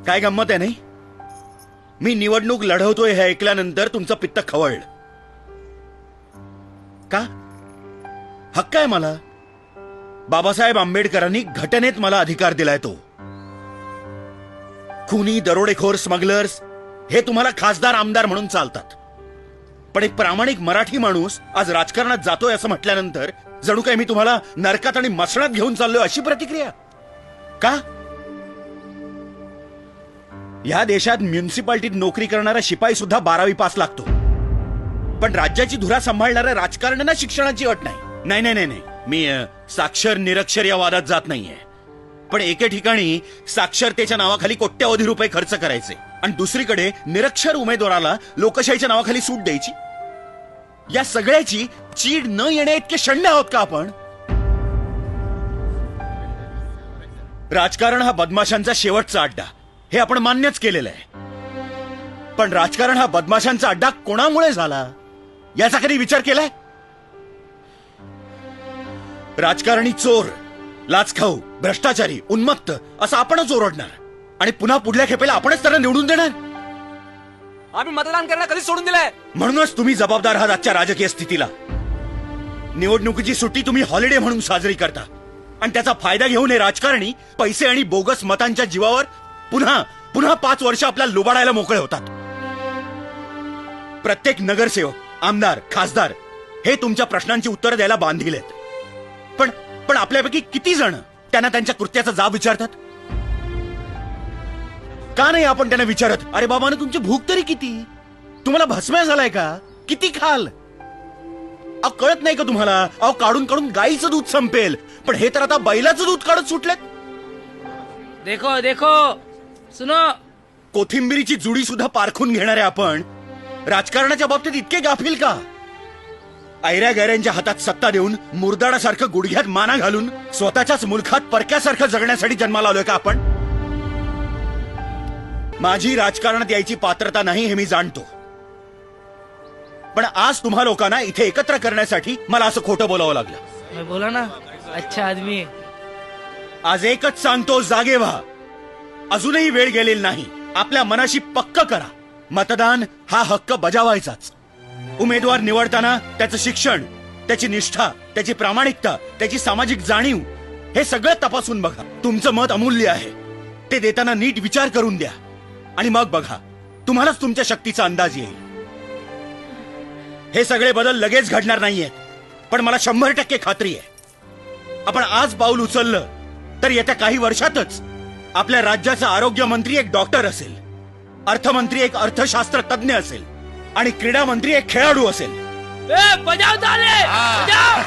काय गंमत आहे नाही? मी निवडणूक लढवतोय हे ऐकल्यानंतर तुमचं पित्त खवळलं का? हक्क आहे मला. बाबासाहेब आंबेडकरांनी घटनेत मला अधिकार दिलाय. तो खुनी, दरोडेखोर, स्मगलर्स हे तुम्हाला खासदार आमदार म्हणून चालतात, पण एक प्रामाणिक मराठी माणूस आज राजकारणात जातोय असं म्हटल्यानंतर जणू काय मी तुम्हाला नरकात आणि मसणात घेऊन चाललोय अशी प्रतिक्रिया का? या देशात म्युनिसिपालिटीत नोकरी करणारा शिपाई सुद्धा 12वी पास लागतो, पण राज्याची धुरा सांभाळणाऱ्या राजकारण्यांना शिक्षणाची अट नाही. नाही नाही नाही, मी साक्षर निरक्षर या वादात जात नाहीये, पण एके ठिकाणी साक्षरतेच्या नावाखाली कोट्यवधी रुपये खर्च करायचे आणि दुसरीकडे निरक्षर उमेदवाराला लोकशाहीच्या नावाखाली सूट द्यायची. या सगळ्याची चीड न येण्या इतके शंड आहोत का आपण? राजकारण हा बदमाशांचा शेवटचा अड्डा हे आपण मान्यच केलेलं आहे, पण राजकारण हा बदमाशांचा अड्डा कोणामुळे झाला याचा कधी विचार केलाय? राजकारणी चोर, लाचखाऊ, भ्रष्टाचारी, उन्मत्त असं आपणच ओरडणार आणि पुन्हा पुढल्या खेपेला आपणच त्यांना निवडून देणार. आम्ही मतदान करायला कधी सोडून दिलंय? म्हणूनच तुम्ही जबाबदार आहात आजच्या राजकीय स्थितीला. निवडणुकीची सुट्टी तुम्ही हॉलिडे म्हणून साजरी करता आणि त्याचा फायदा घेऊन हे राजकारणी पैसे आणि बोगस मतांच्या जीवावर पुन्हा पुन्हा 5 वर्ष आपल्याला लुबाडायला मोकळे होतात. प्रत्येक नगरसेवक, आमदार, खासदार हे तुमच्या प्रश्नांची उत्तरं द्यायला बांधील आहेत, पण आपल्यापैकी किती जण त्यांना त्यांच्या कृत्याचा जाब विचारतात? का नाही आपण त्यांना विचारत, अरे बाबांनो तुमची भूक तरी किती? तुम्हाला भस्म्या झालाय का? किती खाल? अहो कळत नाही का तुम्हाला? अहो काढून काढून गाईचं दूध संपेल, पण हे तर आता बैलाचं दूध काढत सुटलेत. देखो देखो सुनो, कोथिंबिरीची जुडी सुद्धा पारखून घेणारे आपण राजकारणाच्या बाबतीत इतके गाफील का? ऐऱ्या गैऱ्यांच्या हातात सत्ता देऊन मुरदाडासारखं गुडघ्यात माना घालून स्वतःच्याच मुलखात परक्यासारखं जगण्यासाठी जन्माला आलोय का आपण? माझी राजकारणात यायची पात्रता नाही हे मी जाणतो, पण आज तुम्हा लोकांना इथे एकत्र करण्यासाठी मला असं खोटं बोलावं लागलं. बोला ना, अच्छा आदमी. आज एकच सांगतो, जागे व्हा. अजूनही वेळ गेलेली नाही. आपल्या मनाशी पक्क करा, मतदान हा हक्क बजावायचाच. उमेदवार निवडताना त्याचं शिक्षण, त्याची निष्ठा, त्याची प्रामाणिकता, त्याची सामाजिक जाणीव हे सगळं तपासून बघा. तुमचं मत अमूल्य आहे, ते देताना नीट विचार करून द्या आणि मग बघा, तुम्हालाच तुमच्या शक्तीचा अंदाज येईल. हे सगळे बदल लगेच घडणार नाहीयेत, पण मला 100% खात्री आहे, आपण आज पाऊल उचललं तर येत्या काही वर्षातच आपल्या राज्याचा आरोग्य मंत्री एक डॉक्टर असेल, अर्थमंत्री एक अर्थशास्त्र तज्ञ असेल आणि क्रीडा मंत्री एक खेळाडू असेल. बजाव ताले, बजाव.